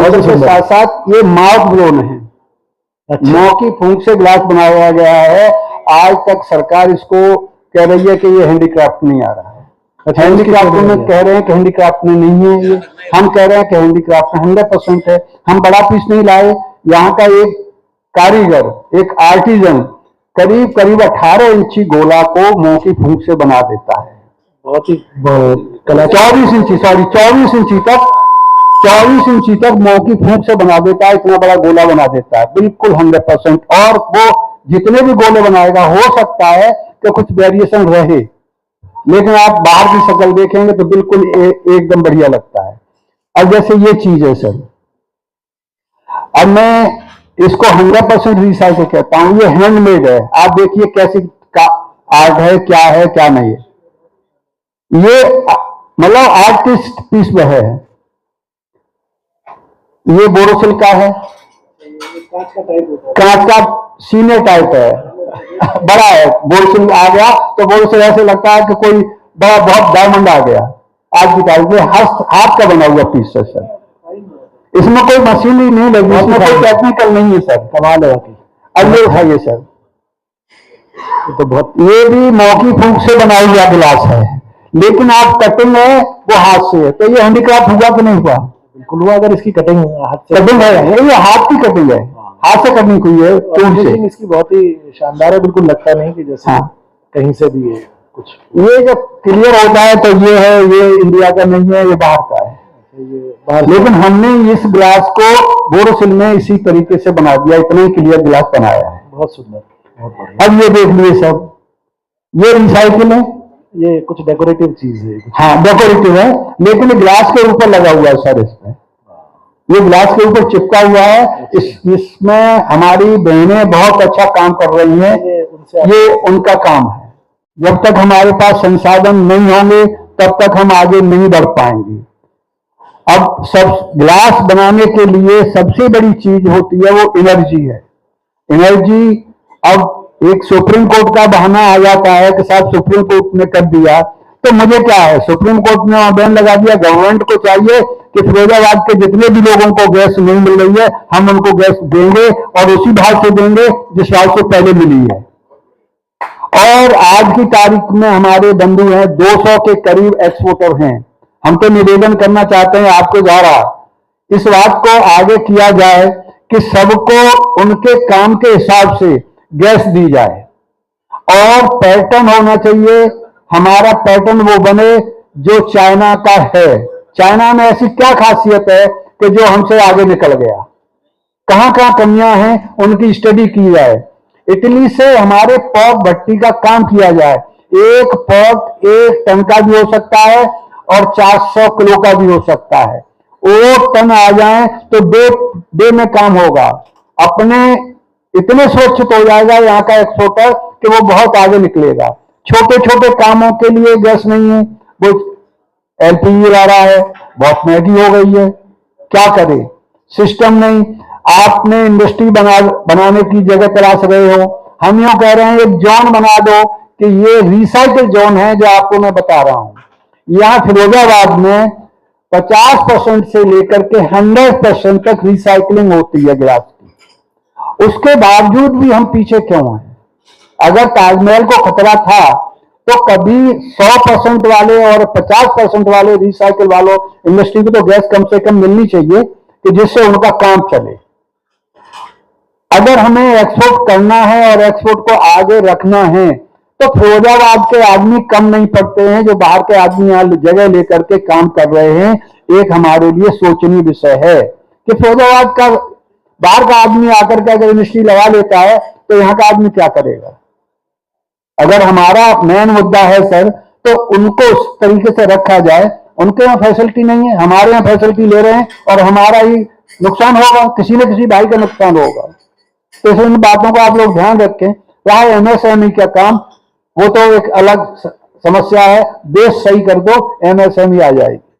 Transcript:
Culture के साथ साथ ये माउथ ब्लोन है। अच्छा। मौ की फूंक से ग्लास बनाया गया है। आज तक सरकार इसको कह रही है कि ये हैंडीक्राफ्ट नहीं आ रहा है। अच्छा, हैंडीक्राफ्ट में कह रहे हैं कि हैंडीक्राफ्ट में नहीं है, ये हम कह रहे हैं कि हैंडीक्राफ्ट 100% है। हम बड़ा पीस नहीं लाए, यहाँ का एक कारीगर, एक आर्टिजन करीब करीब 18 इंची गोला को मौ की फूंक से बना देता है। बहुत ही 24 इंची तक 24 इंची तक मौ की फूंक से बना देता है। इतना बड़ा गोला बना देता है, बिल्कुल 100%। और वो जितने भी गोले बनाएगा, हो सकता है कि कुछ वेरिएशन रहे, लेकिन आप बाहर की शक्ल देखेंगे तो बिल्कुल एकदम बढ़िया लगता है। अब जैसे ये चीज है सर, अब मैं इसको 100% रिसाइकिल कहता हूं। ये हैंडमेड है, आप देखिए कैसी आर्ट है, क्या नहीं है। ये मतलब आर्टिस्ट पीस में है। ये बोरोसिल का है, कांच का सीने टाइप है, बड़ा है। बोरोसिल आ गया तो बोरोसिल ऐसे लगता है कि कोई बड़ा बहुत डायमंड आ गया। आज की तारीख में हाथ का बना हुआ पीस है सर। इसमें कोई मशीन ही नहीं लगी, इसमें कोई टेक्निकल नहीं है सर। कमाल है। अब ये उठाइए सर, तो बहुत, ये भी मौ की फूंक से बना हुआ गिलास है, लेकिन आप कटिंग है वो हाथ से है। तो ये हैंडीक्राफ्ट हुआ कि नहीं हुआ? बिल्कुल हुआ। अगर इसकी कटिंग हाथ से कटिंग है, ये हाथ की कटिंग है, हाथ से कटिंग हुई है। फिनिशिंग इसकी बहुत ही शानदार है, बिल्कुल लगता नहीं कि जैसे कहीं से भी है कुछ। ये जब क्लियर होता है तो ये है, ये इंडिया का नहीं है, ये बाहर का है। लेकिन हमने इस गिलास को बोरोसिल में इसी तरीके से बना दिया, इतना ही क्लियर गिलास बनाया है। बहुत सुंदर, बहुत बढ़िया। अब ये देख लिए सब, ये रिसाइकिल है, ये कुछ डेकोरेटिव चीज है। हाँ डेकोरेटिव है, लेकिन ग्लास के ऊपर लगा हुआ है सर। इसमें ये ग्लास के ऊपर चिपका हुआ है। इसमें हमारी बहनें बहुत अच्छा काम कर रही हैं, ये उनका काम है। जब तक हमारे पास संसाधन नहीं होंगे तब तक हम आगे नहीं बढ़ पाएंगे। अब सब ग्लास बनाने के लिए सबसे बड़ी चीज होती है वो एनर्जी है। एनर्जी, अब एक सुप्रीम कोर्ट का बहाना आ जाता है कि साहब सुप्रीम कोर्ट ने कर दिया तो मुझे क्या है। सुप्रीम कोर्ट ने बैन लगा दिया। गवर्नमेंट को चाहिए कि फिरोजाबाद के जितने भी लोगों को गैस नहीं मिल रही है, हम उनको गैस देंगे और उसी भाव से देंगे जिस भाव से पहले मिली है। और आज की तारीख में हमारे बंधु हैं, 200 के करीब एक्सपोर्टर हैं। हम तो निवेदन करना चाहते हैं आपके द्वारा, इस बात को आगे किया जाए कि सबको उनके काम के हिसाब से गैस दी जाए। और पैटर्न होना चाहिए, हमारा पैटर्न वो बने जो चाइना का है। चाइना में ऐसी क्या खासियत है कि जो हमसे आगे निकल गया, कहां कहां कमियां हैं उनकी स्टडी की जाए। इटली से हमारे पॉट भट्टी का काम किया जाए। एक पॉट 1 टन का भी हो सकता है और 400 किलो का भी हो सकता है। वो टन आ जाए तो डे में काम होगा। अपने इतने सुरक्षित हो जाएगा यहाँ का एक्सपोर्टर कि वो बहुत आगे निकलेगा। छोटे छोटे कामों के लिए गैस नहीं है, वो एलपीजी ला रहा है, बहुत महंगी हो गई है, क्या करे, सिस्टम नहीं। आपने इंडस्ट्री बनाने की जगह तलाश रहे हो, हम यूं कह रहे हैं एक जोन बना दो कि ये रिसाइकिल जोन है जो आपको मैं बता रहा हूं। यहाँ फिरोजाबाद में 50% से लेकर के 100% तक रिसाइकलिंग होती है गिलास की। उसके बावजूद भी हम पीछे क्यों हैं? अगर ताजमहल को खतरा था तो कभी 100% वाले और 50% वाले रिसाइकिल वालों इंडस्ट्री को तो गैस कम से कम मिलनी चाहिए कि जिससे उनका काम चले। अगर हमें एक्सपोर्ट करना है और एक्सपोर्ट को आगे रखना है तो फिरोजाबाद के आदमी कम नहीं पड़ते हैं जो बाहर के आदमी यहाँ जगह लेकर के काम कर रहे हैं। एक हमारे लिए सोचनीय विषय है कि फिरोजाबाद का बाहर का आदमी आकर के अगर इंडस्ट्री लगा लेता है तो यहाँ का आदमी क्या करेगा। अगर हमारा मेन मुद्दा है सर तो उनको उस तरीके से रखा जाए। उनके यहाँ फैसिलिटी नहीं है, हमारे यहाँ फैसिलिटी ले रहे हैं और हमारा ही नुकसान होगा, किसी न किसी भाई का नुकसान होगा। तो इन बातों को आप लोग ध्यान रखें। रहा एमएसएमई का काम, वो तो एक अलग समस्या है। देश सही कर दो, एमएसएमई आ जाएगी।